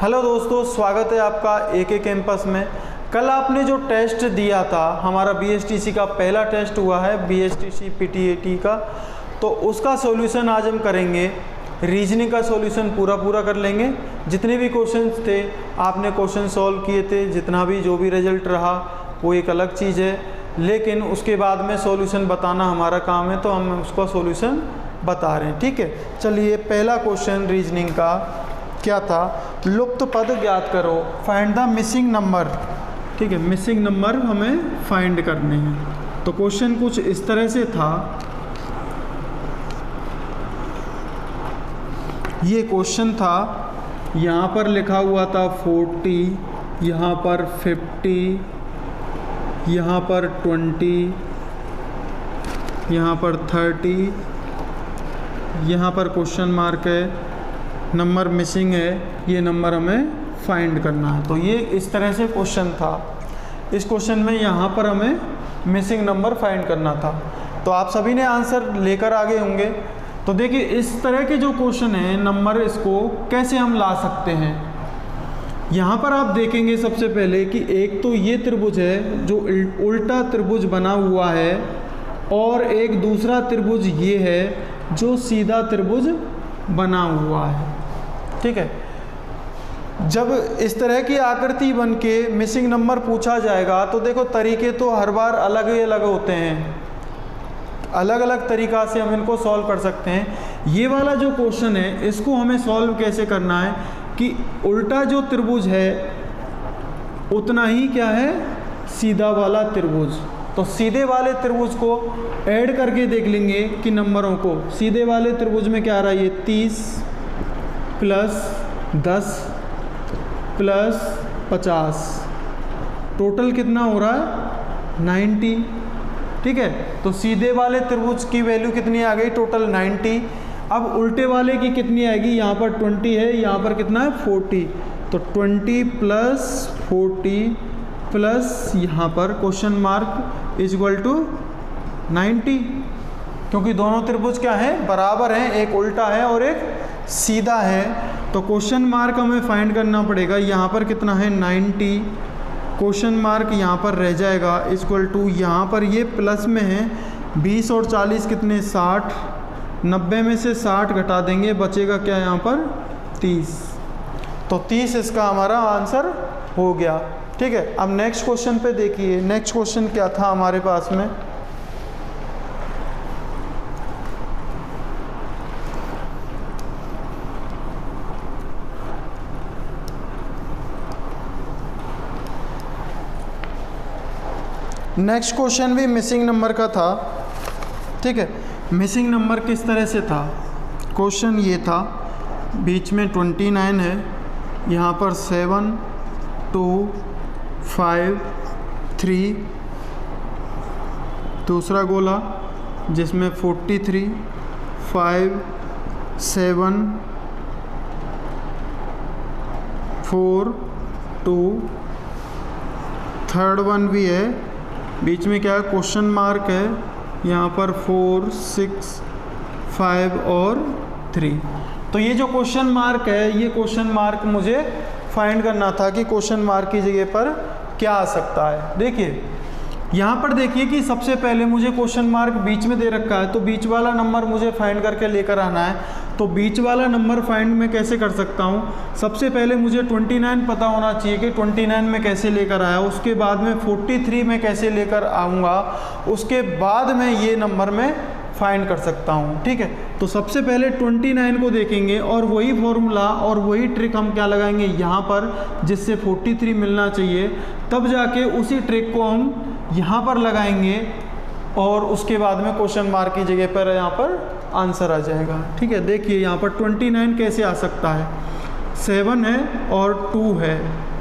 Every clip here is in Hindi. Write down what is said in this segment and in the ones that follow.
हेलो दोस्तों, स्वागत है आपका एके कैंपस में। कल आपने जो टेस्ट दिया था, हमारा बीएसटीसी का पहला टेस्ट हुआ है, बीएसटीसी पीटीएटी का, तो उसका सॉल्यूशन आज हम करेंगे। रीजनिंग का सॉल्यूशन पूरा कर लेंगे। जितने भी क्वेश्चंस थे आपने क्वेश्चन सॉल्व किए थे, जितना भी जो भी रिजल्ट रहा वो एक अलग चीज़ है, लेकिन उसके बाद में सॉल्यूशन बताना हमारा काम है, तो हम उसका सॉल्यूशन बता रहे हैं। ठीक है, चलिए पहला क्वेश्चन रीजनिंग का क्या था, लुप्त पद ज्ञात करो, फाइंड द मिसिंग नंबर। ठीक है, मिसिंग नंबर हमें फाइंड करने हैं। तो क्वेश्चन कुछ इस तरह से था, ये क्वेश्चन था, यहाँ पर लिखा हुआ था 40, यहाँ पर 50, यहाँ पर 20, यहाँ पर 30, यहाँ पर क्वेश्चन मार्क है, नंबर मिसिंग है, ये नंबर हमें फाइंड करना है। तो ये इस तरह से क्वेश्चन था। इस क्वेश्चन में यहाँ पर हमें मिसिंग नंबर फाइंड करना था। तो आप सभी ने आंसर लेकर आगे होंगे। तो देखिए, इस तरह के जो क्वेश्चन है, नंबर इसको कैसे हम ला सकते हैं। यहाँ पर आप देखेंगे सबसे पहले कि एक तो ये त्रिभुज है जो उल्टा त्रिभुज बना हुआ है, और एक दूसरा त्रिभुज ये है जो सीधा त्रिभुज बना हुआ है। ठीक है, जब इस तरह की आकृति बन के मिसिंग नंबर पूछा जाएगा तो देखो, तरीके तो हर बार अलग ही अलग होते हैं, अलग अलग तरीक़ा से हम इनको सॉल्व कर सकते हैं। ये वाला जो क्वेश्चन है, इसको हमें सॉल्व कैसे करना है कि उल्टा जो त्रिभुज है उतना ही क्या है, सीधा वाला त्रिभुज। तो सीधे वाले त्रिभुज को ऐड करके देख लेंगे कि नंबरों को, सीधे वाले त्रिभुज में क्या आ रहा है, ये 30 प्लस 10 प्लस 50, टोटल कितना हो रहा है 90। ठीक है, तो सीधे वाले त्रिभुज की वैल्यू कितनी आ गई, टोटल 90। अब उल्टे वाले की कितनी आएगी, यहाँ पर 20 है, यहाँ पर कितना है 40, तो 20 प्लस 40 प्लस यहाँ पर question mark is equal to 90, क्योंकि दोनों त्रिभुज क्या है, बराबर हैं, एक उल्टा है और एक सीधा है। तो क्वेश्चन मार्क हमें फाइंड करना पड़ेगा। यहाँ पर कितना है 90, क्वेश्चन मार्क यहाँ पर रह जाएगा इक्वल टू, यहाँ पर ये प्लस में है 20 और 40 कितने 60, 90 में से 60 घटा देंगे, बचेगा क्या यहाँ पर 30। तो 30 इसका हमारा आंसर हो गया। ठीक है, अब नेक्स्ट क्वेश्चन पे देखिए, नेक्स्ट क्वेश्चन क्या था हमारे पास में, नेक्स्ट क्वेश्चन भी मिसिंग नंबर का था। ठीक है, मिसिंग नंबर किस तरह से था, क्वेश्चन ये था, बीच में 29 है, यहाँ पर 7 2 5 3, दूसरा गोला जिसमें 43 5 7 4 2, थर्ड वन भी है, बीच में क्या है, क्वेश्चन मार्क है, यहाँ पर 4 6 5 और 3। तो ये जो क्वेश्चन मार्क है, ये क्वेश्चन मार्क मुझे फाइंड करना था कि क्वेश्चन मार्क की जगह पर क्या आ सकता है। देखिए, यहाँ पर देखिए कि सबसे पहले मुझे क्वेश्चन मार्क बीच में दे रखा है, तो बीच वाला नंबर मुझे फाइंड करके लेकर आना है। तो बीच वाला नंबर फाइंड मैं कैसे कर सकता हूँ, सबसे पहले मुझे 29 पता होना चाहिए कि 29 में कैसे लेकर आया, उसके बाद में 43 में कैसे लेकर आऊँगा, उसके बाद में ये नंबर मैं फाइंड कर सकता हूँ। ठीक है, तो सबसे पहले 29 को देखेंगे और वही फॉर्मूला और वही ट्रिक हम क्या लगाएंगे यहाँ पर, जिससे 43 मिलना चाहिए, तब जाके उसी ट्रिक को हम यहाँ पर लगाएंगे और उसके बाद में क्वेश्चन मार्क की जगह पर यहाँ पर आंसर आ जाएगा। ठीक है, देखिए यहाँ पर 29 कैसे आ सकता है, 7 है और 2 है,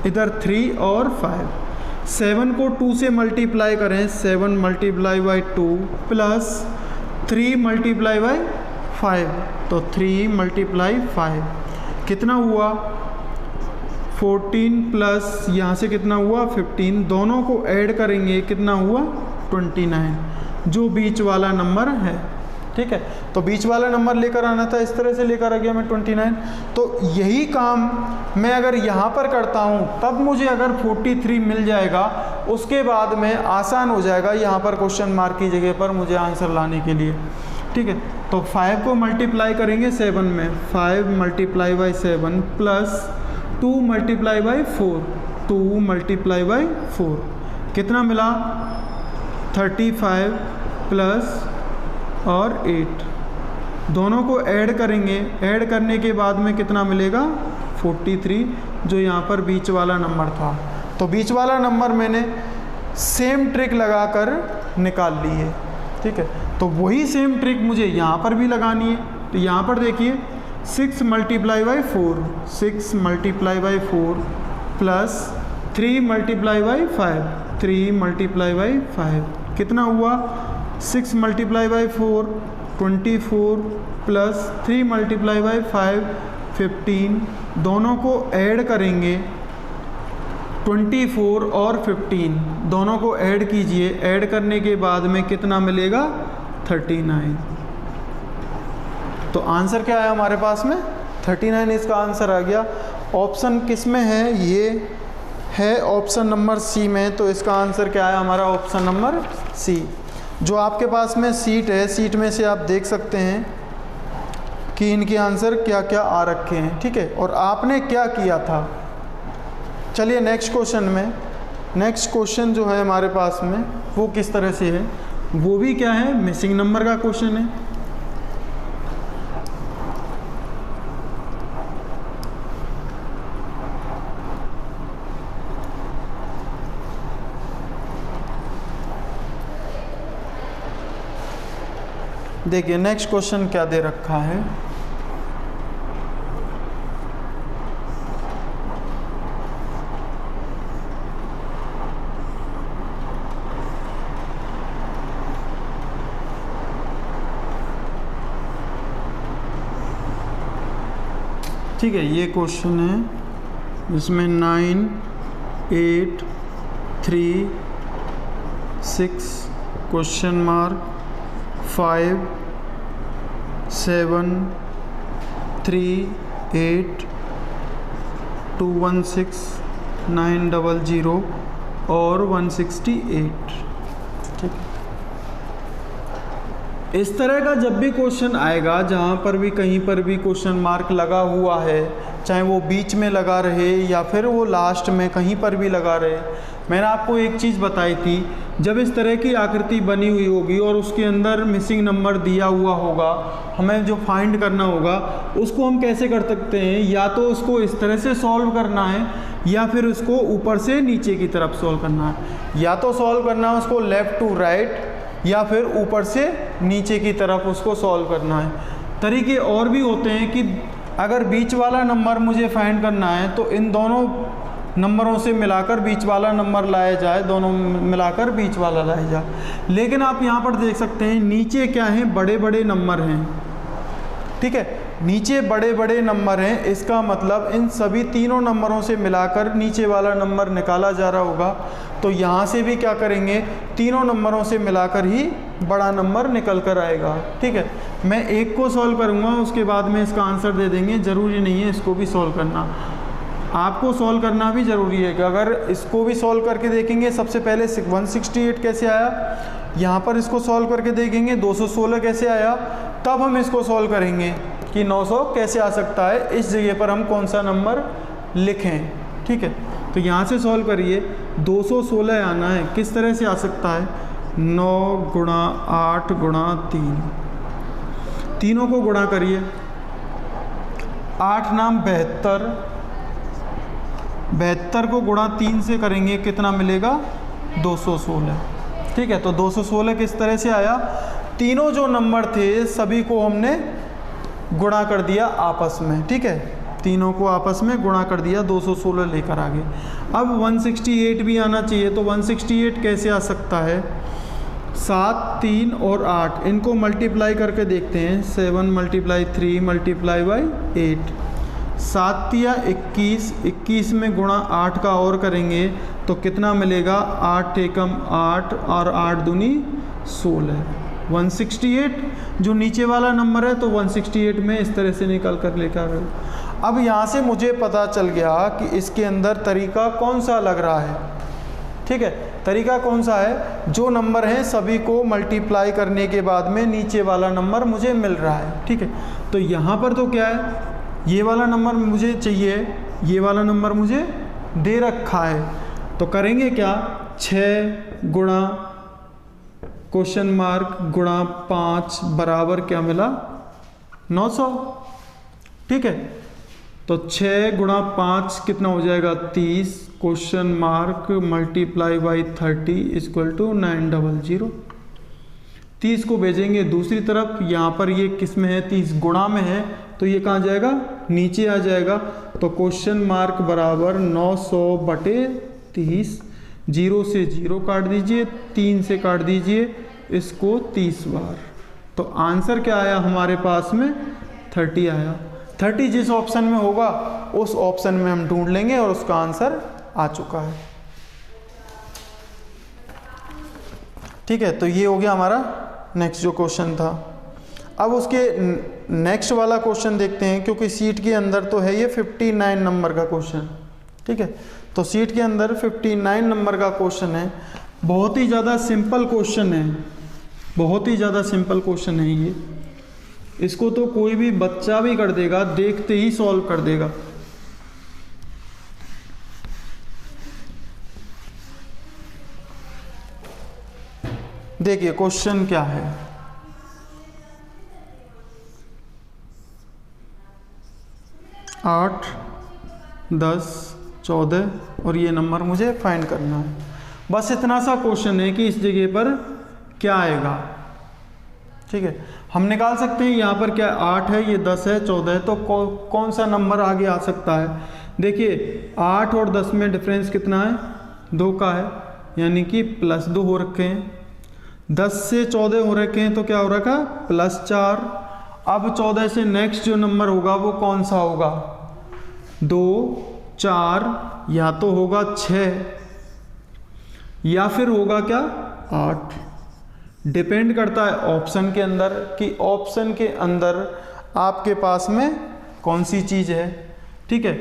इधर 3 और 5, 7 को 2 से मल्टीप्लाई करें, 7 multiply by 2 plus 3 multiply by 5, तो 3 मल्टीप्लाई 5 कितना हुआ 14 प्लस यहाँ से कितना हुआ 15, दोनों को ऐड करेंगे कितना हुआ 29, जो बीच वाला नंबर है। ठीक है। तो बीच वाला नंबर लेकर आना था, इस तरह से लेकर आ गया मैं 29। तो यही काम मैं अगर यहाँ पर करता हूँ तब मुझे अगर 43 मिल जाएगा, उसके बाद में आसान हो जाएगा यहाँ पर क्वेश्चन मार्क की जगह पर मुझे आंसर लाने के लिए, ठीक है। तो 5 को मल्टीप्लाई करेंगे 7 में, 5 multiply by 7 plus 2 multiply by 4, 2 multiply by 4 कितना मिला 35 प्लस और 8, दोनों को ऐड करेंगे, ऐड करने के बाद में कितना मिलेगा 43, जो यहाँ पर बीच वाला नंबर था। तो बीच वाला नंबर मैंने सेम ट्रिक लगाकर निकाल ली है, ठीक है। तो वही सेम ट्रिक मुझे यहाँ पर भी लगानी है। तो यहाँ पर देखिए 6 multiply by 4, 6 multiply by 4 plus 3 multiply by 5, 3 multiply by 5 कितना हुआ 6 multiply by 4 24 plus 3 multiply by 5 15, दोनों को ऐड करेंगे 24 और 15 दोनों को ऐड कीजिए, ऐड करने के बाद में कितना मिलेगा 39। तो आंसर क्या है हमारे पास में 39 इसका आंसर आ गया। ऑप्शन किस में है, ये है ऑप्शन नंबर सी में। तो इसका आंसर क्या है हमारा ऑप्शन नंबर सी। जो आपके पास में सीट है, सीट में से आप देख सकते हैं कि इनके आंसर क्या क्या आ रखे हैं, ठीक है, और आपने क्या किया था। चलिए नेक्स्ट क्वेश्चन में, नेक्स्ट क्वेश्चन जो है हमारे पास में वो किस तरह से है, वो भी क्या है मिसिंग नंबर का क्वेश्चन है। देखिए नेक्स्ट क्वेश्चन क्या दे रखा है। ठीक है, ये क्वेश्चन है इसमें 9 8 3 6 क्वेश्चन मार्क 5 7 3 8 2 1 6 9 0 और 168, ठीक है। इस तरह का जब भी क्वेश्चन आएगा, जहाँ पर भी कहीं पर भी क्वेश्चन मार्क लगा हुआ है, चाहे वो बीच में लगा रहे या फिर वो लास्ट में कहीं पर भी लगा रहे, मैंने आपको एक चीज़ बताई थी, जब इस तरह की आकृति बनी हुई होगी और उसके अंदर मिसिंग नंबर दिया हुआ होगा, हमें जो फाइंड करना होगा उसको हम कैसे कर सकते हैं, या तो उसको इस तरह से सॉल्व करना है या फिर उसको ऊपर से नीचे की तरफ सॉल्व करना है। या तो सॉल्व करना है उसको लेफ़्ट टू राइट या फिर ऊपर से नीचे की तरफ उसको सॉल्व करना है। तरीके और भी होते हैं कि अगर बीच वाला नंबर मुझे फाइंड करना है तो इन दोनों नंबरों से मिलाकर बीच वाला नंबर लाया जाए, दोनों मिलाकर बीच वाला लाया जाए। लेकिन आप यहाँ पर देख सकते हैं नीचे क्या हैं, बड़े बड़े नंबर हैं, ठीक है, नीचे बड़े बड़े नंबर हैं। इसका मतलब इन सभी तीनों नंबरों से मिलाकर नीचे वाला नंबर निकाला जा रहा होगा। तो यहाँ से भी क्या करेंगे, तीनों नंबरों से मिलाकर ही बड़ा नंबर निकल कर आएगा, ठीक है। मैं एक को सॉल्व करूँगा, उसके बाद में इसका आंसर दे देंगे, ज़रूरी नहीं है इसको भी सॉल्व करना, आपको सॉल्व करना भी ज़रूरी है। कि अगर इसको भी सॉल्व करके देखेंगे, सबसे पहले 168 कैसे आया, यहाँ पर इसको सॉल्व करके देखेंगे 216 कैसे आया, तब हम इसको सॉल्व करेंगे कि 900 कैसे आ सकता है, इस जगह पर हम कौन सा नंबर लिखें, ठीक है। तो यहाँ से सॉल्व करिए, 216 आना है, किस तरह से आ सकता है, 9 गुणा 8 गुणा 3, तीनों को गुणा करिए, 8 नाम 72, 72 को गुणा 3 से करेंगे कितना मिलेगा 216, ठीक है। तो 216 किस तरह से आया, तीनों जो नंबर थे सभी को हमने गुणा कर दिया आपस में, ठीक है, तीनों को आपस में गुणा कर दिया, 216 लेकर आ गए। अब 168 भी आना चाहिए, तो 168 कैसे आ सकता है, 7 3 और 8 इनको मल्टीप्लाई करके देखते हैं, 7 मल्टीप्लाई 3 मल्टीप्लाई बाई 8, 7 या 21, 21 में गुणा 8 का और करेंगे तो कितना मिलेगा, 8 एकम 8 और 8 दूनी 16, 168, जो नीचे वाला नंबर है तो 168 में इस तरह से निकाल कर लेकर आए। अब यहाँ से मुझे पता चल गया कि इसके अंदर तरीका कौन सा लग रहा है। ठीक है, तरीका कौन सा है, जो नंबर हैं सभी को मल्टीप्लाई करने के बाद में नीचे वाला नंबर मुझे मिल रहा है। ठीक है, तो यहाँ पर तो क्या है, ये वाला नंबर मुझे चाहिए, ये वाला नंबर मुझे दे रखा है, तो करेंगे क्या, 6 गुणा क्वेश्चन मार्क गुणा 5 बराबर क्या मिला, 900। ठीक है, तो 6 गुणा 5 कितना हो जाएगा, 30 question mark multiply by 30 equal to 900। 30 को भेजेंगे दूसरी तरफ, यहाँ पर ये किस में है, 30 गुणा में है, तो ये कहाँ जाएगा, नीचे आ जाएगा। तो क्वेश्चन मार्क बराबर 900 बटे 30, 0 से 0 काट दीजिए, 3 से काट दीजिए इसको 30 बार, तो आंसर क्या आया हमारे पास में, 30 आया। 30 जिस ऑप्शन में होगा उस ऑप्शन में हम ढूंढ लेंगे और उसका आंसर आ चुका है। ठीक है, तो ये हो गया हमारा नेक्स्ट जो क्वेश्चन था। अब उसके नेक्स्ट वाला क्वेश्चन देखते हैं, क्योंकि सीट के अंदर तो है ये 59 नंबर का क्वेश्चन। ठीक है, तो सीट के अंदर 59 नंबर का क्वेश्चन है, बहुत ही ज़्यादा सिंपल क्वेश्चन है, बहुत ही ज़्यादा सिंपल क्वेश्चन है ये। इसको तो कोई भी बच्चा भी कर देगा, देखते ही सॉल्व कर देगा। देखिए क्वेश्चन क्या है, 8, 10, 14 और ये नंबर मुझे फाइंड करना है। बस इतना सा क्वेश्चन है कि इस जगह पर क्या आएगा। ठीक है, हम निकाल सकते हैं, यहाँ पर क्या 8 है, ये 10 है, 14 है, तो कौन सा नंबर आगे आ सकता है। देखिए 8 और 10 में डिफरेंस कितना है, 2 का है, यानी कि +2 हो रखे हैं। 10 से 14 हो रखे हैं, तो क्या हो रखा, +4। अब 14 से नेक्स्ट जो नंबर होगा वो कौन सा होगा, 2, 4, या तो होगा 6 या फिर होगा क्या 8। डिपेंड करता है ऑप्शन के अंदर कि ऑप्शन के अंदर आपके पास में कौन सी चीज़ है। ठीक है,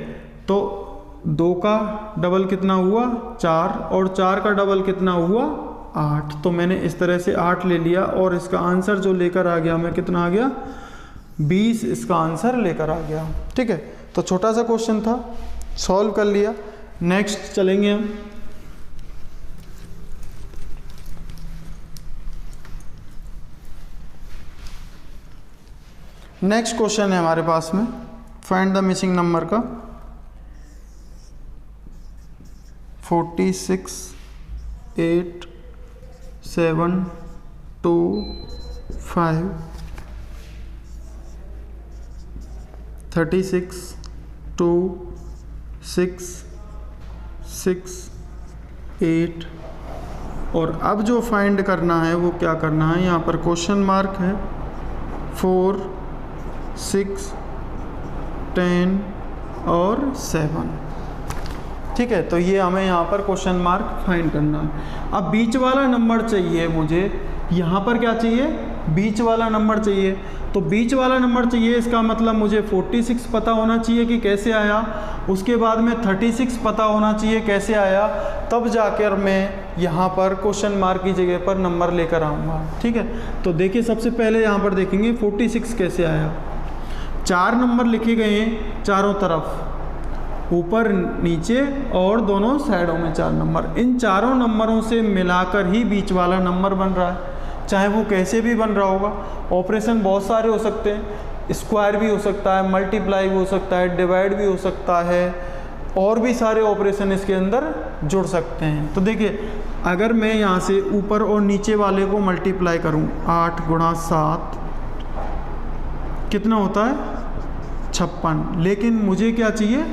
तो 2 का डबल कितना हुआ, 4, और 4 का डबल कितना हुआ, 8। तो मैंने इस तरह से 8 ले लिया और इसका आंसर जो लेकर आ गया मैं, कितना आ गया, 20 इसका आंसर लेकर आ गया। ठीक है, तो छोटा सा क्वेश्चन था, सॉल्व कर लिया। नेक्स्ट चलेंगे हम, नेक्स्ट क्वेश्चन है हमारे पास में, फाइंड द मिसिंग नंबर का। 46, 8, 7, 2, 5, 36, 2, 6, 6, 8। और अब जो फाइंड करना है वो क्या करना है, यहाँ पर क्वेश्चन मार्क है, 4, 6, 10 और 7। ठीक है, तो ये हमें यहाँ पर क्वेश्चन मार्क फाइंड करना है। अब बीच वाला नंबर चाहिए मुझे, यहाँ पर क्या चाहिए, बीच वाला नंबर चाहिए। तो बीच वाला नंबर चाहिए, इसका मतलब मुझे 46 पता होना चाहिए कि कैसे आया, उसके बाद में 36 पता होना चाहिए कैसे आया, तब जाकर मैं यहाँ पर क्वेश्चन मार्क की जगह पर नंबर लेकर आऊँगा। ठीक है, तो देखिए सबसे पहले यहाँ पर देखेंगे 46 कैसे आया। 4 नंबर लिखे गए हैं चारों तरफ, ऊपर नीचे और दोनों साइडों में 4 नंबर। इन चारों नंबरों से मिलाकर ही बीच वाला नंबर बन रहा है, चाहे वो कैसे भी बन रहा होगा। ऑपरेशन बहुत सारे हो सकते हैं, स्क्वायर भी हो सकता है, मल्टीप्लाई भी हो सकता है, डिवाइड भी हो सकता है, और भी सारे ऑपरेशन इसके अंदर जुड़ सकते हैं। तो देखिए अगर मैं यहाँ से ऊपर और नीचे वाले को मल्टीप्लाई करूँ, 8 गुणा 7 कितना होता है, 56। लेकिन मुझे क्या चाहिए,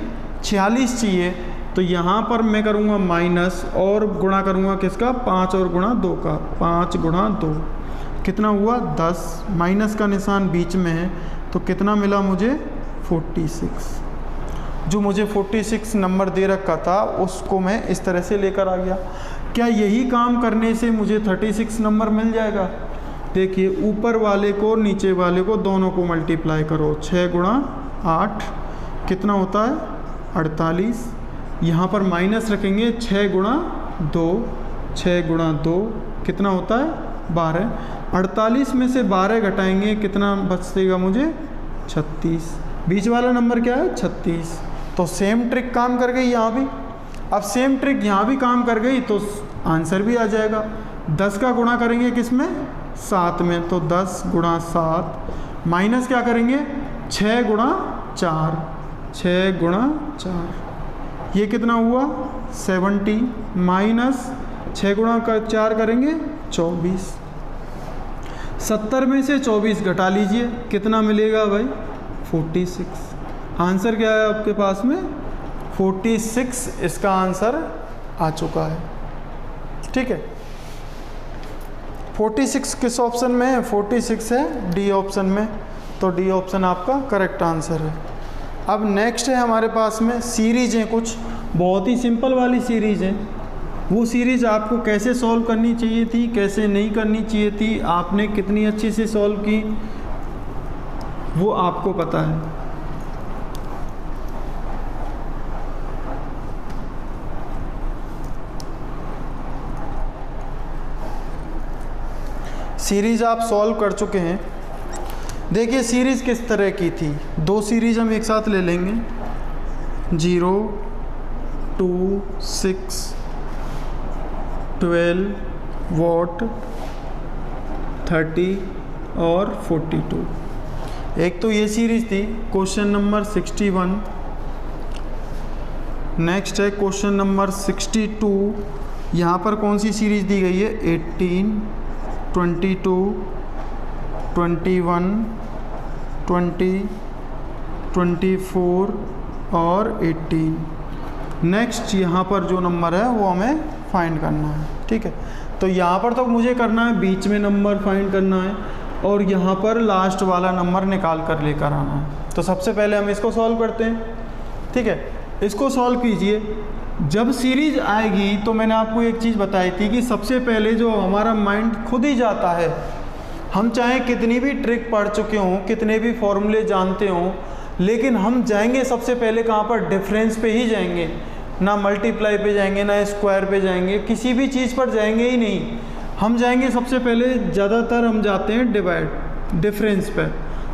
46 चाहिए। तो यहाँ पर मैं करूँगा माइनस और गुणा करूँगा किसका, 5 और गुणा 2 का, 5 गुणा 2 कितना हुआ, 10। माइनस का निशान बीच में है, तो कितना मिला मुझे, 46। जो मुझे 46 नंबर दे रखा था उसको मैं इस तरह से लेकर आ गया। क्या यही काम करने से मुझे 36 नंबर मिल जाएगा? देखिए ऊपर वाले को नीचे वाले को दोनों को मल्टीप्लाई करो, 6 गुणा 8 कितना होता है 48। यहाँ पर माइनस रखेंगे 6 गुणा 2, 6 गुणा 2 कितना होता है 12। 48 में से 12 घटाएंगे कितना बचेगा मुझे 36। बीच वाला नंबर क्या है 36। तो सेम ट्रिक काम कर गई यहाँ भी। अब सेम ट्रिक यहाँ भी काम कर गई तो आंसर भी आ जाएगा। 10 का गुणा करेंगे किस में 7 में, तो 10 गुणा 7 माइनस क्या करेंगे 6 गुणा 4, 6 गुणा 4 ये कितना हुआ 70 माइनस 6 गुणा 4 करेंगे 24। 70 में से 24 घटा लीजिए कितना मिलेगा भाई 46। आंसर क्या है आपके पास में 46 इसका आंसर आ चुका है। ठीक है, 46 किस ऑप्शन में है 46 है डी ऑप्शन में, तो डी ऑप्शन आपका करेक्ट आंसर है। अब नेक्स्ट है हमारे पास में सीरीज हैं कुछ बहुत ही सिंपल वाली सीरीज है। वो सीरीज आपको कैसे सॉल्व करनी चाहिए थी कैसे नहीं करनी चाहिए थी, आपने कितनी अच्छी से सॉल्व की वो आपको पता है। सीरीज आप सॉल्व कर चुके हैं। देखिए सीरीज किस तरह की थी, दो सीरीज हम एक साथ ले लेंगे 0, 2, 6, 12 वॉट 30 और 42। एक तो ये सीरीज थी क्वेश्चन नंबर 61। नेक्स्ट है क्वेश्चन नंबर 62। यहाँ पर कौन सी सीरीज दी गई है 18, 22, 21, 20, 24 और 18। नेक्स्ट यहाँ पर जो नंबर है वो हमें फाइंड करना है। ठीक है, तो यहाँ पर तो मुझे करना है बीच में नंबर फाइंड करना है और यहाँ पर लास्ट वाला नंबर निकाल कर लेकर आना है। तो सबसे पहले हम इसको सॉल्व करते हैं। ठीक है, इसको सॉल्व कीजिए। जब सीरीज आएगी तो मैंने आपको एक चीज़ बताई थी कि सबसे पहले जो हमारा माइंड खुद ही जाता है, हम चाहे कितनी भी ट्रिक पढ़ चुके हों कितने भी फॉर्मूले जानते हों, लेकिन हम जाएंगे सबसे पहले कहाँ पर डिफरेंस पे ही जाएंगे, ना मल्टीप्लाई पे जाएंगे ना स्क्वायर पे जाएंगे, किसी भी चीज़ पर जाएंगे ही नहीं। हम जाएंगे सबसे पहले ज़्यादातर हम जाते हैं डिवाइड डिफरेंस पे।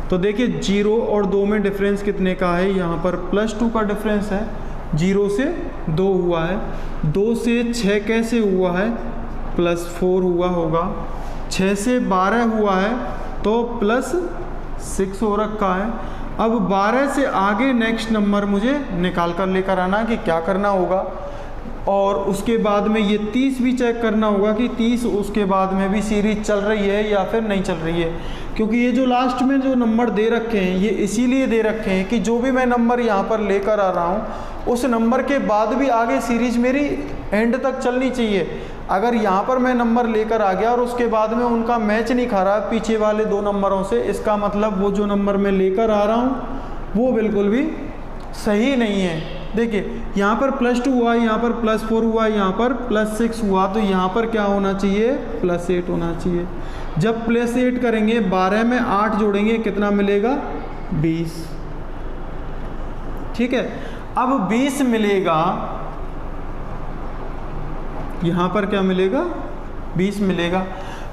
तो देखिए 0 और 2 में डिफरेंस कितने का है, यहाँ पर +2 का डिफरेंस है। 0 से 2 हुआ है, 2 से 6 कैसे हुआ है +4 हुआ होगा, 6 से 12 हुआ है तो +6 हो रखा है। अब 12 से आगे नेक्स्ट नंबर मुझे निकाल कर लेकर आना कि क्या करना होगा, और उसके बाद में ये 30 भी चेक करना होगा कि 30 उसके बाद में भी सीरीज चल रही है या फिर नहीं चल रही है। क्योंकि ये जो लास्ट में जो नंबर दे रखे हैं ये इसीलिए दे रखे हैं कि जो भी मैं नंबर यहाँ पर लेकर आ रहा हूँ उस नंबर के बाद भी आगे सीरीज मेरी एंड तक चलनी चाहिए। अगर यहाँ पर मैं नंबर लेकर आ गया और उसके बाद में उनका मैच नहीं खा रहा पीछे वाले 2 नंबरों से, इसका मतलब वो जो नंबर मैं लेकर आ रहा हूँ वो बिल्कुल भी सही नहीं है। देखिए यहाँ पर +2 हुआ, यहाँ पर +4 हुआ, यहाँ पर +6 हुआ, तो यहाँ पर क्या होना चाहिए +8 होना चाहिए। जब +8 करेंगे 12 में 8 जोड़ेंगे कितना मिलेगा 20। ठीक है, अब 20 मिलेगा, यहाँ पर क्या मिलेगा 20 मिलेगा।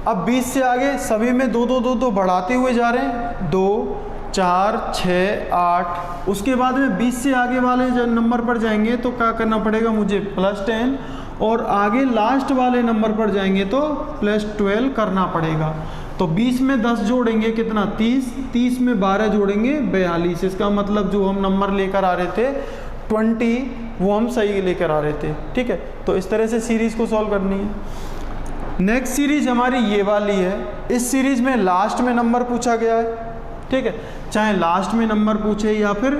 अब 20 से आगे सभी में 2 2 2 2 बढ़ाते हुए जा रहे हैं, 2 4 6 8। उसके बाद में 20 से आगे वाले जब नंबर पर जाएंगे तो क्या करना पड़ेगा मुझे +10, और आगे लास्ट वाले नंबर पर जाएंगे तो +12 करना पड़ेगा। तो 20 में 10 जोड़ेंगे कितना 30, 30 में 12 जोड़ेंगे 42। इसका मतलब जो हम नंबर लेकर आ रहे थे 20 वो हम सही लेकर आ रहे थे। ठीक है, तो इस तरह से सीरीज़ को सॉल्व करनी है। नेक्स्ट सीरीज हमारी ये वाली है। इस सीरीज में लास्ट में नंबर पूछा गया है। ठीक है, चाहे लास्ट में नंबर पूछे या फिर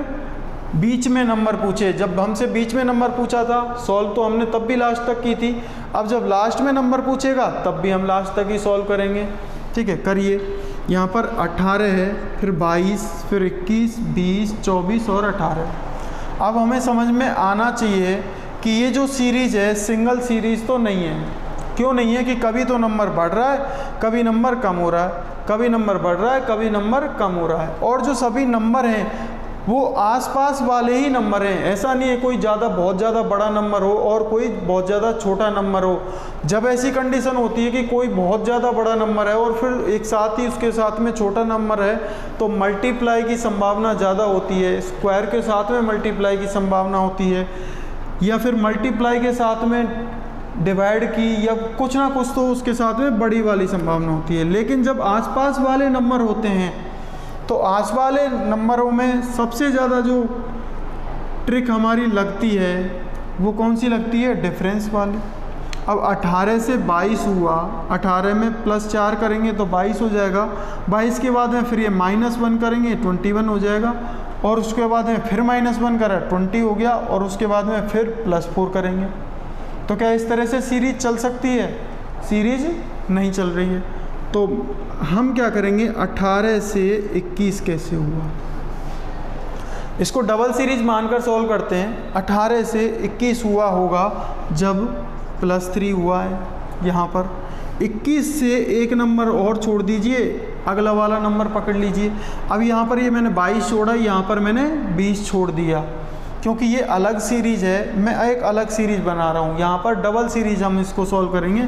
बीच में नंबर पूछे। जब हमसे बीच में नंबर पूछा था सॉल्व तो हमने तब भी लास्ट तक की थी, अब जब लास्ट में नंबर पूछेगा तब भी हम लास्ट तक ही सॉल्व करेंगे। ठीक है, करिए। यहाँ पर 18 है, फिर 22, फिर 21, 20, 24 और 18। अब हमें समझ में आना चाहिए कि ये जो सीरीज़ है सिंगल सीरीज़ तो नहीं है। क्यों नहीं है कि कभी तो नंबर बढ़ रहा है, कभी नंबर कम हो रहा है, कभी नंबर बढ़ रहा है, कभी नंबर कम हो रहा है। और जो सभी नंबर हैं वो आसपास वाले ही नंबर हैं, ऐसा नहीं है कोई ज़्यादा बहुत ज़्यादा बड़ा नंबर हो और कोई बहुत ज़्यादा छोटा नंबर हो। जब ऐसी कंडीशन होती है कि कोई बहुत ज़्यादा बड़ा नंबर है और फिर एक साथ ही उसके साथ में छोटा नंबर है, तो मल्टीप्लाई की संभावना ज़्यादा होती है, स्क्वायर के साथ में मल्टीप्लाई की संभावना होती है, या फिर मल्टीप्लाई के साथ में डिवाइड की, या कुछ ना कुछ तो उसके साथ में बड़ी वाली संभावना होती है। लेकिन जब आसपास वाले नंबर होते हैं तो आस वाले नंबरों में सबसे ज़्यादा जो ट्रिक हमारी लगती है वो कौन सी लगती है? डिफरेंस वाली। अब 18 से 22 हुआ, 18 में +4 करेंगे तो 22 हो जाएगा, 22 के बाद में फिर ये -1 करेंगे 21 हो जाएगा, और उसके बाद में फिर -1 करा 20 हो गया, और उसके बाद में फिर +4 करेंगे। तो क्या इस तरह से सीरीज चल सकती है? सीरीज नहीं चल रही है। तो हम क्या करेंगे, 18 से 21 कैसे हुआ, इसको डबल सीरीज मानकर सॉल्व करते हैं। 18 से 21 हुआ होगा जब +3 हुआ है यहाँ पर। 21 से एक नंबर और छोड़ दीजिए, अगला वाला नंबर पकड़ लीजिए। अब यहाँ पर ये मैंने 22 छोड़ा, यहाँ पर मैंने 20 छोड़ दिया, क्योंकि ये अलग सीरीज है, मैं एक अलग सीरीज बना रहा हूँ। यहाँ पर डबल सीरीज हम इसको सॉल्व करेंगे।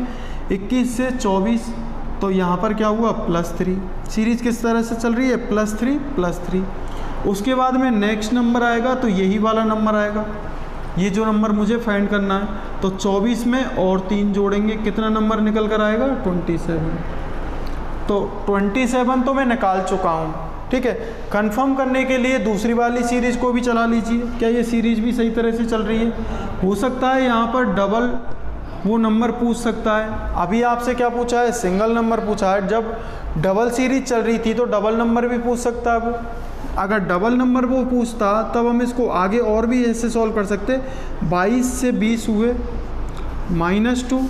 21 से 24, तो यहाँ पर क्या हुआ, +3। सीरीज किस तरह से चल रही है, +3 +3। उसके बाद में नेक्स्ट नंबर आएगा तो यही वाला नंबर आएगा, ये जो नंबर मुझे फाइंड करना है। तो 24 में और 3 जोड़ेंगे, कितना नंबर निकल कर आएगा, 27। तो 27 तो मैं निकाल चुका हूँ, ठीक है। कंफर्म करने के लिए दूसरी वाली सीरीज़ को भी चला लीजिए, क्या ये सीरीज़ भी सही तरह से चल रही है। हो सकता है यहाँ पर डबल वो नंबर पूछ सकता है। अभी आपसे क्या पूछा है, सिंगल नंबर पूछा है। जब डबल सीरीज चल रही थी तो डबल नंबर भी पूछ सकता है वो। अगर डबल नंबर वो पूछता तब हम इसको आगे और भी ऐसे सॉल्व कर सकते। 22 से 20 हुए -2,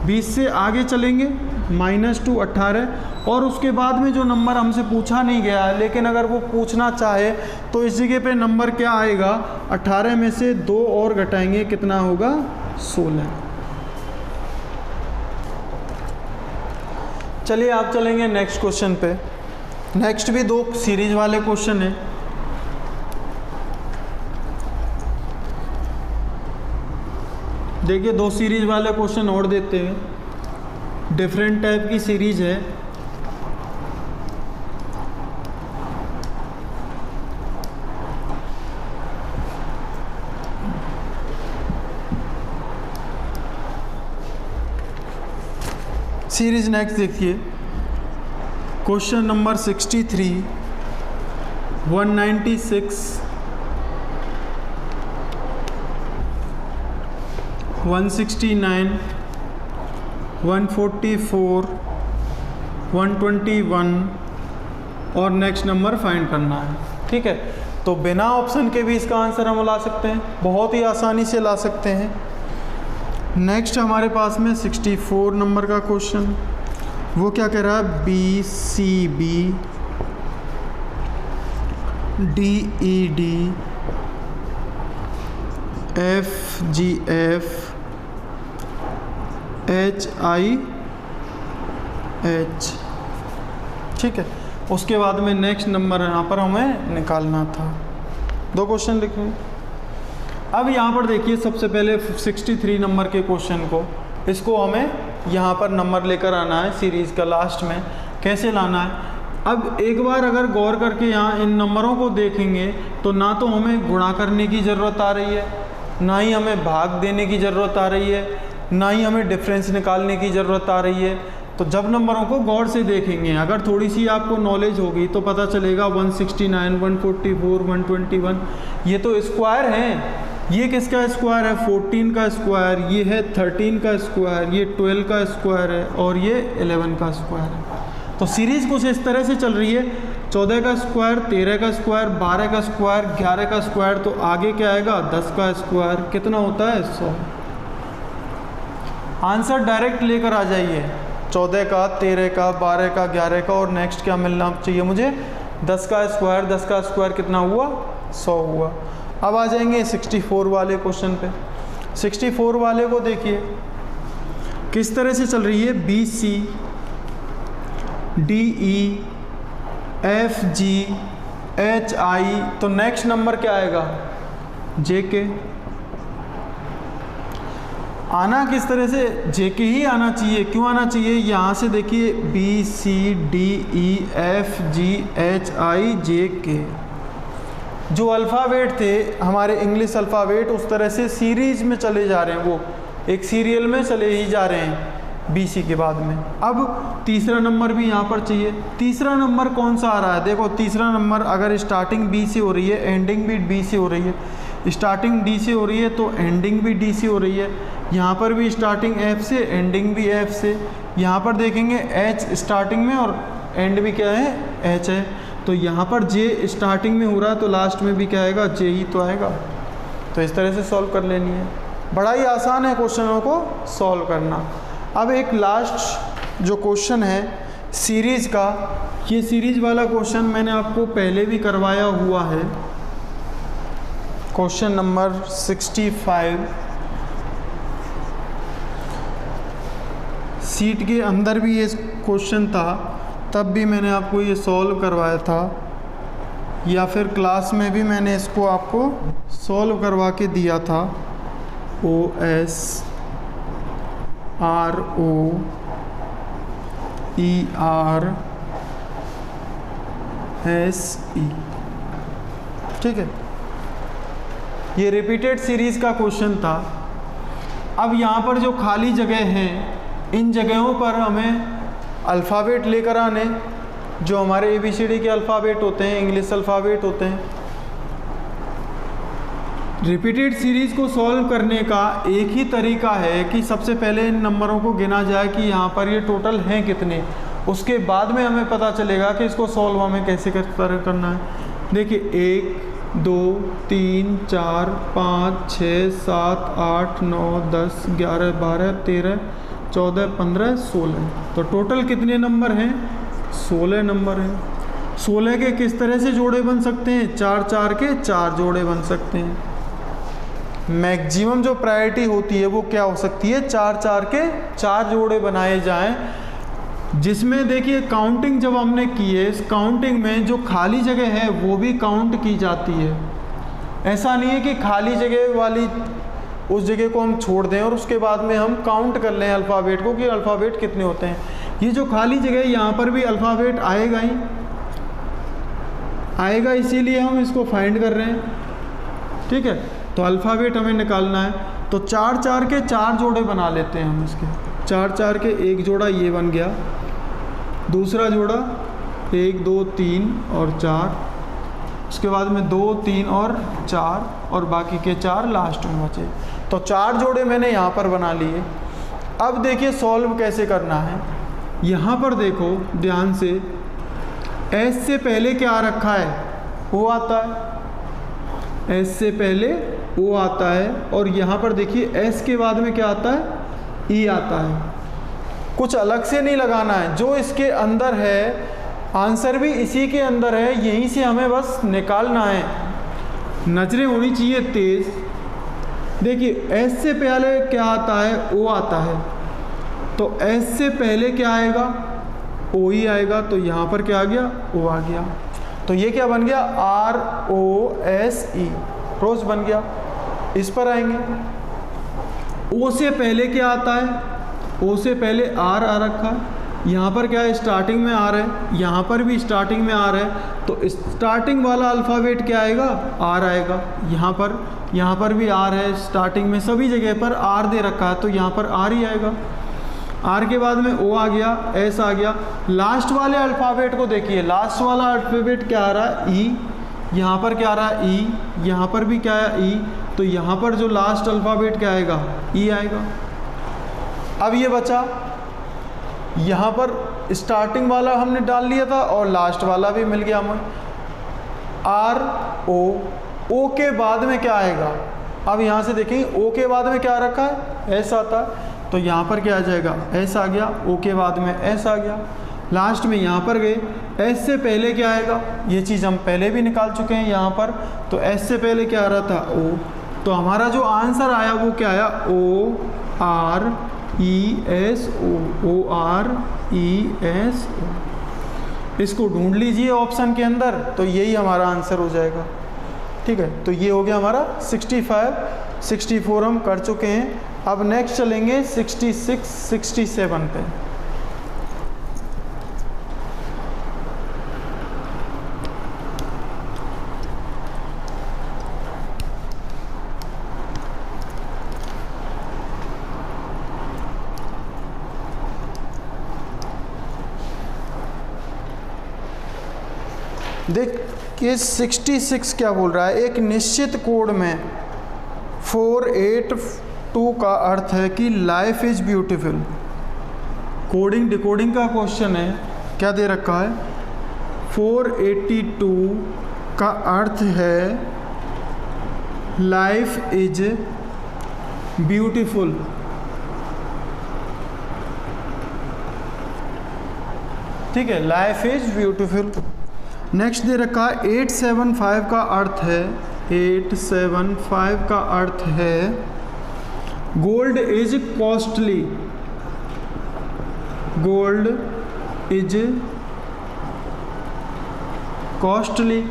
20 से आगे चलेंगे -2 18, और उसके बाद में जो नंबर हमसे पूछा नहीं गया है, लेकिन अगर वो पूछना चाहे तो इस जगह पे नंबर क्या आएगा, 18 में से 2 और घटाएंगे, कितना होगा, 16। चलिए आप चलेंगे नेक्स्ट क्वेश्चन पे। नेक्स्ट भी 2 सीरीज वाले क्वेश्चन है। देखिए 2 सीरीज वाले क्वेश्चन और देते हैं, डिफरेंट टाइप की सीरीज है। सीरीज नेक्स्ट देखिए, क्वेश्चन नंबर 63, 196, 169, 144, 121 और नेक्स्ट नंबर फाइंड करना है, ठीक है। तो बिना ऑप्शन के भी इसका आंसर हम ला सकते हैं, बहुत ही आसानी से ला सकते हैं। नेक्स्ट हमारे पास में 64 नंबर का क्वेश्चन, वो क्या कह रहा है, BCB, DED, FGF, HIH, ठीक है। उसके बाद में नेक्स्ट नंबर यहाँ पर हमें निकालना था। 2 क्वेश्चन लिखें। अब यहाँ पर देखिए सबसे पहले 63 नंबर के क्वेश्चन को, इसको हमें यहाँ पर नंबर लेकर आना है सीरीज़ का लास्ट में। कैसे लाना है, अब एक बार अगर गौर करके यहाँ इन नंबरों को देखेंगे तो ना तो हमें गुणा करने की ज़रूरत आ रही है, ना ही हमें भाग देने की ज़रूरत आ रही है, ना ही हमें डिफरेंस निकालने की ज़रूरत आ रही है। तो जब नंबरों को गौर से देखेंगे, अगर थोड़ी सी आपको नॉलेज होगी तो पता चलेगा 169, 144, 121 ये तो स्क्वायर हैं। ये किसका स्क्वायर है, 14 का स्क्वायर, ये है 13 का स्क्वायर, ये 12 का स्क्वायर है, और ये 11 का स्क्वायर है। तो सीरीज़ कुछ इस तरह से चल रही है, 14 का स्क्वायर, 13 का स्क्वायर, 12 का स्क्वायर, 11 का स्क्वायर, तो आगे क्या आएगा, 10 का स्क्वायर, कितना होता है, 100। आंसर डायरेक्ट लेकर आ जाइए, 14 का, 13 का, 12 का, 11 का, और नेक्स्ट क्या मिलना चाहिए मुझे, 10 का स्क्वायर। 10 का स्क्वायर कितना हुआ, 100 हुआ। अब आ जाएंगे 64 वाले क्वेश्चन पे। 64 वाले को देखिए किस तरह से चल रही है, BC, DE, FG, HI, तो नेक्स्ट नंबर क्या आएगा, JK। आना किस तरह से, JK ही आना चाहिए। क्यों आना चाहिए, यहाँ से देखिए BCDEFGHI JK, जो अल्फ़ाबेट थे हमारे इंग्लिश अल्फ़ाबेट उस तरह से सीरीज में चले जा रहे हैं, वो एक सीरियल में चले ही जा रहे हैं BC के बाद में। अब तीसरा नंबर भी यहाँ पर चाहिए। तीसरा नंबर कौन सा आ रहा है, देखो तीसरा नंबर अगर स्टार्टिंग B से हो रही है, एंडिंग भी B से हो रही है, स्टार्टिंग D से हो रही है तो एंडिंग भी D से हो रही है। यहाँ पर भी स्टार्टिंग F से, एंडिंग भी F से। यहाँ पर देखेंगे H स्टार्टिंग में और एंड भी क्या है, H है। तो यहाँ पर J स्टार्टिंग में हो रहा है तो लास्ट में भी क्या आएगा, J ही तो आएगा। तो इस तरह से सॉल्व कर लेनी है। बड़ा ही आसान है क्वेश्चनों को सॉल्व करना। अब एक लास्ट जो क्वेश्चन है सीरीज़ का, ये सीरीज वाला क्वेश्चन मैंने आपको पहले भी करवाया हुआ है, क्वेश्चन नंबर 65। सीट के अंदर भी ये क्वेश्चन था, तब भी मैंने आपको ये सॉल्व करवाया था, या फिर क्लास में भी मैंने इसको आपको सॉल्व करवा के दिया था। OSROERSE, ठीक है। ये रिपीटेड सीरीज़ का क्वेश्चन था। अब यहाँ पर जो खाली जगह हैं, इन जगहों पर हमें अल्फ़ाबेट लेकर आने, जो हमारे ABCD के अल्फ़ाबेट होते हैं, इंग्लिश अल्फ़ाबेट होते हैं। रिपीटेड सीरीज़ को सॉल्व करने का एक ही तरीका है कि सबसे पहले इन नंबरों को गिना जाए कि यहाँ पर ये टोटल हैं कितने, उसके बाद में हमें पता चलेगा कि इसको सॉल्व हमें कैसे करना है। देखिए 1 2 3 4 5 6 7 8 9 10 11 12 13 14 15 16, तो टोटल कितने नंबर हैं, 16 नंबर हैं। 16 के किस तरह से जोड़े बन सकते हैं, 4 4 के 4 जोड़े बन सकते हैं। मैक्सिमम जो प्रायोरिटी होती है वो क्या हो सकती है, 4 4 के 4 जोड़े बनाए जाएं, जिसमें देखिए काउंटिंग जब हमने की है, इस काउंटिंग में जो खाली जगह है वो भी काउंट की जाती है। ऐसा नहीं है कि खाली जगह वाली उस जगह को हम छोड़ दें और उसके बाद में हम काउंट कर लें अल्फ़ाबेट को कि अल्फ़ाबेट कितने होते हैं। ये जो खाली जगह है यहाँ पर भी अल्फ़ाबेट आएगा ही आएगा, इसीलिए हम इसको फाइंड कर रहे हैं, ठीक है। तो अल्फ़ाबेट हमें निकालना है, तो 4 4 के 4 जोड़े बना लेते हैं हम इसके। 4 4 के एक जोड़ा ये बन गया, दूसरा जोड़ा 1 2 3 और 4, उसके बाद में 2 3 और 4, और बाकी के 4 लास्ट में बचे। तो 4 जोड़े मैंने यहाँ पर बना लिए। अब देखिए सॉल्व कैसे करना है। यहाँ पर देखो ध्यान से, S से पहले क्या रखा है, O आता है, S से पहले O आता है, और यहाँ पर देखिए S के बाद में क्या आता है, E आता है। कुछ अलग से नहीं लगाना है, जो इसके अंदर है आंसर भी इसी के अंदर है, यहीं से हमें बस निकालना है। नजरें होनी चाहिए तेज। देखिए S से पहले क्या आता है, O आता है, तो S से पहले क्या आएगा, O ही आएगा। तो यहाँ पर क्या आ गया, O आ गया। तो ये क्या बन गया, ROSE, रोज बन गया। इस पर आएंगे, O से पहले क्या आता है, O से पहले R आ रखा है। यहाँ पर क्या है, स्टार्टिंग में R है, यहाँ पर भी स्टार्टिंग में R है, तो स्टार्टिंग वाला अल्फ़ाबेट क्या आएगा, R आएगा। यहाँ पर भी R है, स्टार्टिंग में सभी जगह पर R दे रखा है, तो यहाँ पर R ही आएगा। R के बाद में O आ गया, S आ गया। लास्ट वाले अल्फ़ाबेट को देखिए, लास्ट वाला अल्फ़ाबेट क्या आ रहा है, E। यहाँ पर क्या आ रहा है, E। यहाँ पर भी क्या है, E। तो यहाँ पर जो लास्ट अल्फ़ाबेट क्या आएगा, E आएगा। अब ये बचा, यहाँ पर स्टार्टिंग वाला हमने डाल लिया था और लास्ट वाला भी मिल गया हमें, RO। O के बाद में क्या आएगा, अब यहाँ से देखेंगे O के बाद में क्या रखा है, S आता है, तो यहाँ पर क्या आ जाएगा, S आ गया। O के बाद में S आ गया। लास्ट में यहाँ पर गए, S से पहले क्या आएगा, ये चीज़ हम पहले भी निकाल चुके हैं यहाँ पर। तो S से पहले क्या आ रहा था, O। तो हमारा जो आंसर आया वो क्या आया, ORO। ESO, ORESO। इसको ढूंढ लीजिए ऑप्शन के अंदर, तो यही हमारा आंसर हो जाएगा। ठीक है, तो ये हो गया हमारा 65, 64 हम कर चुके हैं। अब नेक्स्ट चलेंगे 66, 67 पे। देखिए 66 क्या बोल रहा है, एक निश्चित कोड में 482 का अर्थ है कि life is beautiful. Coding decoding का क्वेश्चन है, क्या दे रखा है, 482 का अर्थ है लाइफ इज ब्यूटीफुल। ठीक है, लाइफ इज ब्यूटीफुल। नेक्स्ट दे रखा है 875 का अर्थ है, 875 का अर्थ है gold is costly. Gold is costly.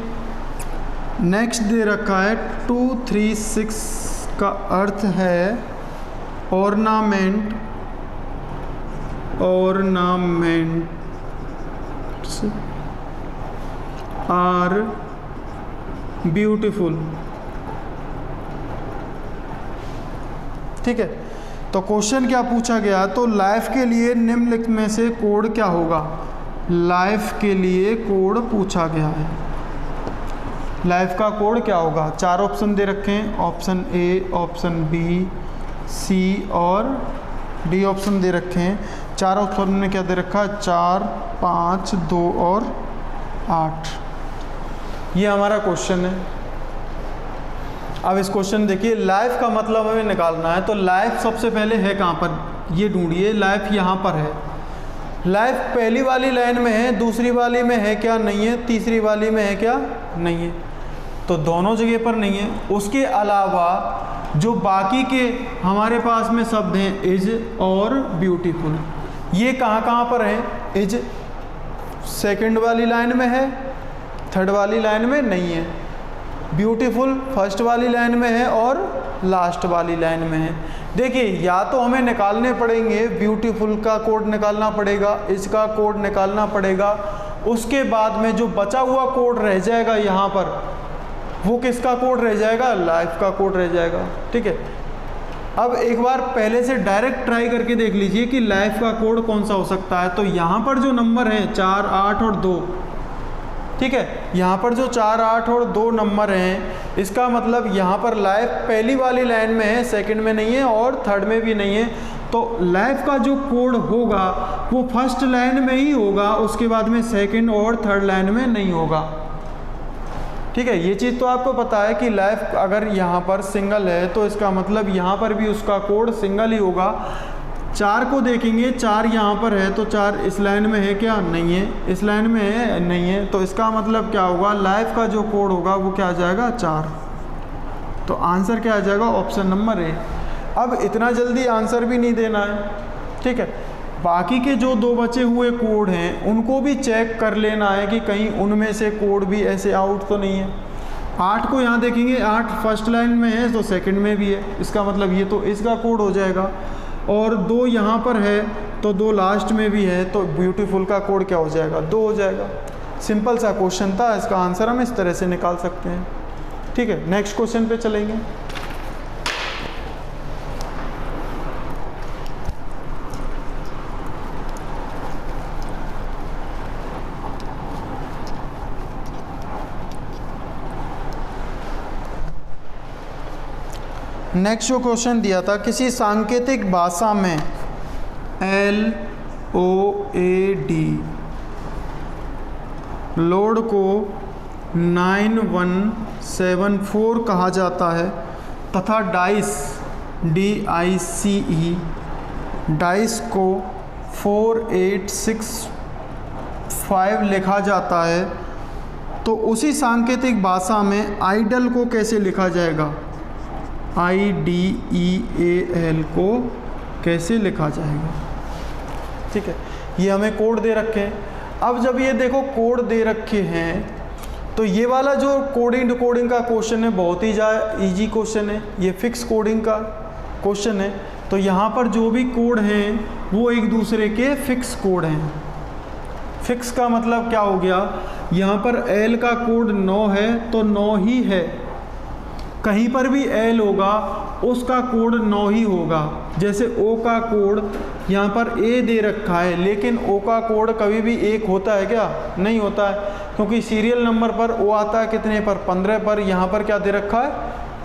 Next दे रखा है 236 का अर्थ है ऑर्नामेंट। Ornaments are beautiful. ठीक है, तो क्वेश्चन क्या पूछा गया, तो लाइफ के लिए निम्नलिखित में से कोड क्या होगा। लाइफ के लिए कोड पूछा गया है, लाइफ का कोड क्या होगा। 4 ऑप्शन दे रखे हैं, ऑप्शन ए, ऑप्शन बी, सी और डी ऑप्शन दे रखे हैं। 4 ऑप्शन में क्या दे रखा है, 4, 5, 2 और 8। ये हमारा क्वेश्चन है। अब इस क्वेश्चन देखिए, लाइफ का मतलब हमें निकालना है, तो लाइफ सबसे पहले है कहाँ पर, ये ढूंढिए। लाइफ यहाँ पर है। लाइफ पहली वाली लाइन में है, दूसरी वाली में है क्या, नहीं है। तीसरी वाली में है क्या, नहीं है। तो दोनों जगह पर नहीं है। उसके अलावा जो बाकी के हमारे पास में शब्द हैं, इज और ब्यूटीफुल, ये कहाँ पर हैं। इज सेकंड वाली लाइन में है, थर्ड वाली लाइन में नहीं है। ब्यूटीफुल फर्स्ट वाली लाइन में है और लास्ट वाली लाइन में है। देखिए, या तो हमें निकालने पड़ेंगे, ब्यूटीफुल का कोड निकालना पड़ेगा, इसका कोड निकालना पड़ेगा। उसके बाद में जो बचा हुआ कोड रह जाएगा यहाँ पर, वो किसका कोड रह जाएगा, लाइफ का कोड रह जाएगा। ठीक है, अब एक बार पहले से डायरेक्ट ट्राई करके देख लीजिए कि लाइफ का कोड कौन सा हो सकता है। तो यहाँ पर जो नंबर हैं 4, 8 और 2, ठीक है, यहाँ पर जो 4, 8 और 2 नंबर हैं, इसका मतलब यहाँ पर लाइफ पहली वाली लाइन में है, सेकंड में नहीं है और थर्ड में भी नहीं है। तो लाइफ का जो कोड होगा वो फर्स्ट लाइन में ही होगा, उसके बाद में सेकंड और थर्ड लाइन में नहीं होगा। ठीक है, ये चीज़ तो आपको पता है कि लाइफ अगर यहाँ पर सिंगल है तो इसका मतलब यहाँ पर भी उसका कोड सिंगल ही होगा। 4 को देखेंगे, 4 यहाँ पर है तो 4 इस लाइन में है क्या, नहीं है। इस लाइन में है, नहीं है। तो इसका मतलब क्या होगा, लाइफ का जो कोड होगा वो क्या आ जाएगा, 4। तो आंसर क्या आ जाएगा, ऑप्शन नंबर ए। अब इतना जल्दी आंसर भी नहीं देना है। ठीक है, बाकी के जो 2 बचे हुए कोड हैं उनको भी चेक कर लेना है कि कहीं उनमें से कोड भी ऐसे आउट तो नहीं है। 8 को यहाँ देखेंगे, 8 फर्स्ट लाइन में है तो सेकंड में भी है, इसका मतलब ये तो इसका कोड हो जाएगा। और 2 यहाँ पर है तो 2 लास्ट में भी है, तो ब्यूटीफुल का कोड क्या हो जाएगा, 2 हो जाएगा। सिंपल सा क्वेश्चन था, इसका आंसर हम इस तरह से निकाल सकते हैं। ठीक है, नेक्स्ट क्वेश्चन पे चलेंगे। नेक्स्ट जो क्वेश्चन दिया था, किसी सांकेतिक भाषा में LOAD लोड को 9174 कहा जाता है तथा डाइस DICE डाइस को 4865 लिखा जाता है, तो उसी सांकेतिक भाषा में आइडल को कैसे लिखा जाएगा, IDEAL को कैसे लिखा जाएगा। ठीक है, ये हमें कोड दे रखे हैं। अब जब ये देखो कोड दे रखे हैं तो ये वाला जो कोडिंग डिकोडिंग का क्वेश्चन है बहुत ही ईजी क्वेश्चन है, ये फिक्स कोडिंग का क्वेश्चन है। तो यहाँ पर जो भी कोड हैं वो एक दूसरे के फिक्स कोड हैं। फिक्स का मतलब क्या हो गया, यहाँ पर L का कोड 9 है तो 9 ही है, कहीं पर भी L होगा उसका कोड 9 ही होगा। जैसे O का कोड यहाँ पर A दे रखा है, लेकिन O का कोड कभी भी 1 होता है क्या? नहीं होता है, क्योंकि सीरियल नंबर पर O आता है कितने पर? 15 पर। यहाँ पर क्या दे रखा है?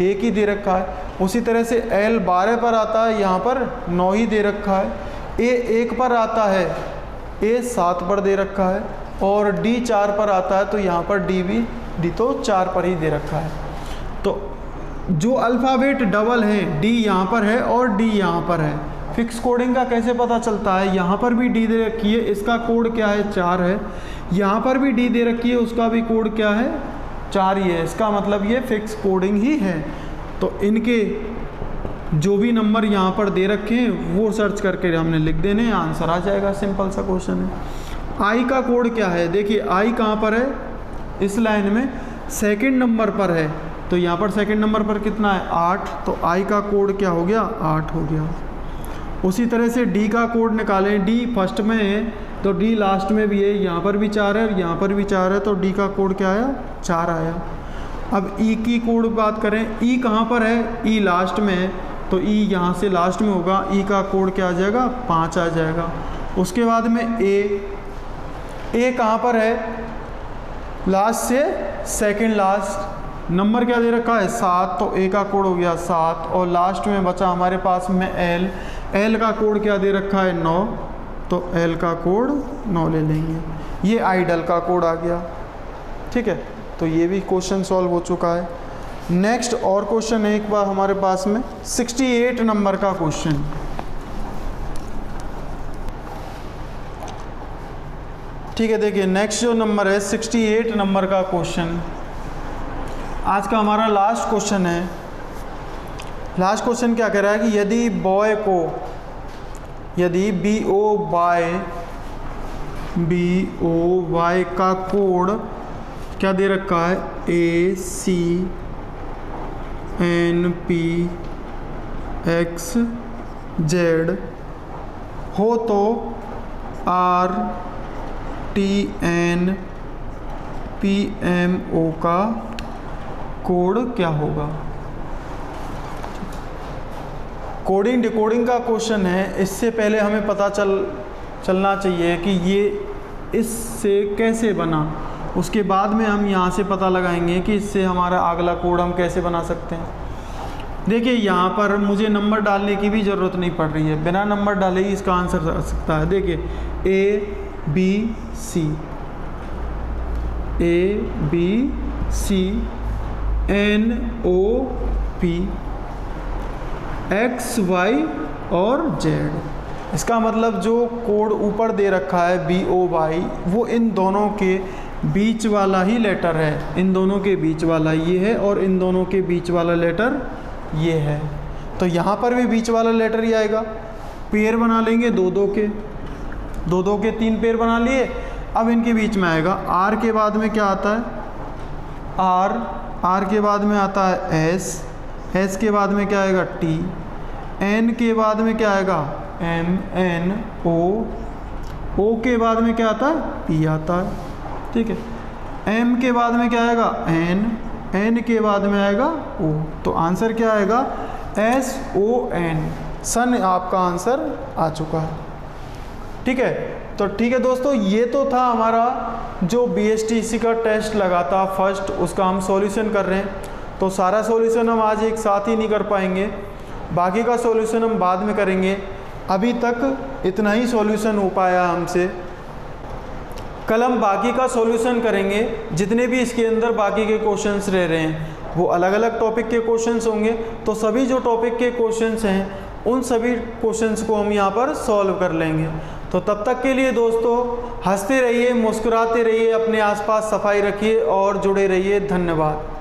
1 ही दे रखा है। उसी तरह से L 12 पर आता है, यहाँ पर 9 ही दे रखा है। A 1 पर आता है, A 7 पर दे रखा है, और D 4 पर आता है तो यहाँ पर D तो 4 पर ही दे रखा है। तो जो अल्फ़ाबेट डबल है, D यहाँ पर है और D यहाँ पर है। फिक्स कोडिंग का कैसे पता चलता है? यहाँ पर भी D दे रखी है, इसका कोड क्या है? 4 है। यहाँ पर भी D दे रखी है, उसका भी कोड क्या है? 4 ही है। इसका मतलब ये फिक्स कोडिंग ही है। तो इनके जो भी नंबर यहाँ पर दे रखे हैं वो सर्च करके हमने लिख देने, आंसर आ जाएगा। सिंपल सा क्वेश्चन है। I का कोड क्या है? देखिए I कहाँ पर है? इस लाइन में सेकंड नंबर पर है, तो यहाँ पर सेकंड नंबर पर कितना है? 8। तो I का कोड क्या हो गया? 8 हो गया। उसी तरह से D का कोड निकालें। D फर्स्ट में है तो D लास्ट में भी है, यहाँ पर भी 4 है और यहाँ पर भी 4 है, तो D का कोड क्या आया? 4 आया। अब E की कोड बात करें, E कहाँ पर है? E लास्ट में है, तो E यहाँ से लास्ट में होगा, E का कोड क्या आ जाएगा? 5 आ जाएगा। उसके बाद में A कहाँ पर है? लास्ट से सेकंड लास्ट। नंबर क्या दे रखा है? 7, तो A का कोड हो गया 7। और लास्ट में बचा हमारे पास में L का कोड क्या दे रखा है? 9, तो L का कोड 9 ले लेंगे। ये आइडल का कोड आ गया। ठीक है, तो ये भी क्वेश्चन सॉल्व हो चुका है। नेक्स्ट और क्वेश्चन है एक बार हमारे पास में 68 नंबर का क्वेश्चन। ठीक है, देखिए नेक्स्ट जो नंबर है 68 नंबर का क्वेश्चन आज का हमारा लास्ट क्वेश्चन है। लास्ट क्वेश्चन क्या कह रहा है कि यदि बॉय को, यदि BOY का कोड क्या दे रखा है? ACNPXZ हो तो RTNPMO का कोड क्या होगा? कोडिंग डिकोडिंग का क्वेश्चन है। इससे पहले हमें पता चलना चाहिए कि ये इससे कैसे बना, उसके बाद में हम यहाँ से पता लगाएंगे कि इससे हमारा अगला कोड हम कैसे बना सकते हैं। देखिए यहाँ पर मुझे नंबर डालने की भी ज़रूरत नहीं पड़ रही है, बिना नंबर डाले ही इसका आंसर आ सकता है। देखिए ABCNOPXY और Z। इसका मतलब जो कोड ऊपर दे रखा है BOY, वो इन दोनों के बीच वाला ही लेटर है। इन दोनों के बीच वाला ये है और इन दोनों के बीच वाला लेटर ये है। तो यहाँ पर भी बीच वाला लेटर ही आएगा। पेयर बना लेंगे दो दो के 3 पेयर बना लिए। अब इनके बीच में आएगा R के बाद में क्या आता है? R के बाद में आता है S के बाद में क्या आएगा? T, N के बाद में क्या आएगा? M, N, O के बाद में क्या आता है? P आता है। ठीक है, M के बाद में क्या आएगा? N के बाद में आएगा O। तो आंसर क्या आएगा? SON। सन आपका आंसर आ चुका है। ठीक है, तो ठीक है दोस्तों, ये तो था हमारा जो BSTC का टेस्ट लगा था फर्स्ट, उसका हम सॉल्यूशन कर रहे हैं। तो सारा सॉल्यूशन हम आज एक साथ ही नहीं कर पाएंगे, बाकी का सॉल्यूशन हम बाद में करेंगे। अभी तक इतना ही सॉल्यूशन हो पाया हमसे। कल हम बाकी का सॉल्यूशन करेंगे। जितने भी इसके अंदर बाकी के क्वेश्चंस रह रहे हैं वो अलग अलग टॉपिक के क्वेश्चंस होंगे। तो सभी जो टॉपिक के क्वेश्चंस हैं उन सभी क्वेश्चंस को हम यहाँ पर सॉल्व कर लेंगे। तो तब तक के लिए दोस्तों हंसते रहिए, मुस्कुराते रहिए, अपने आसपास सफाई रखिए और जुड़े रहिए। धन्यवाद।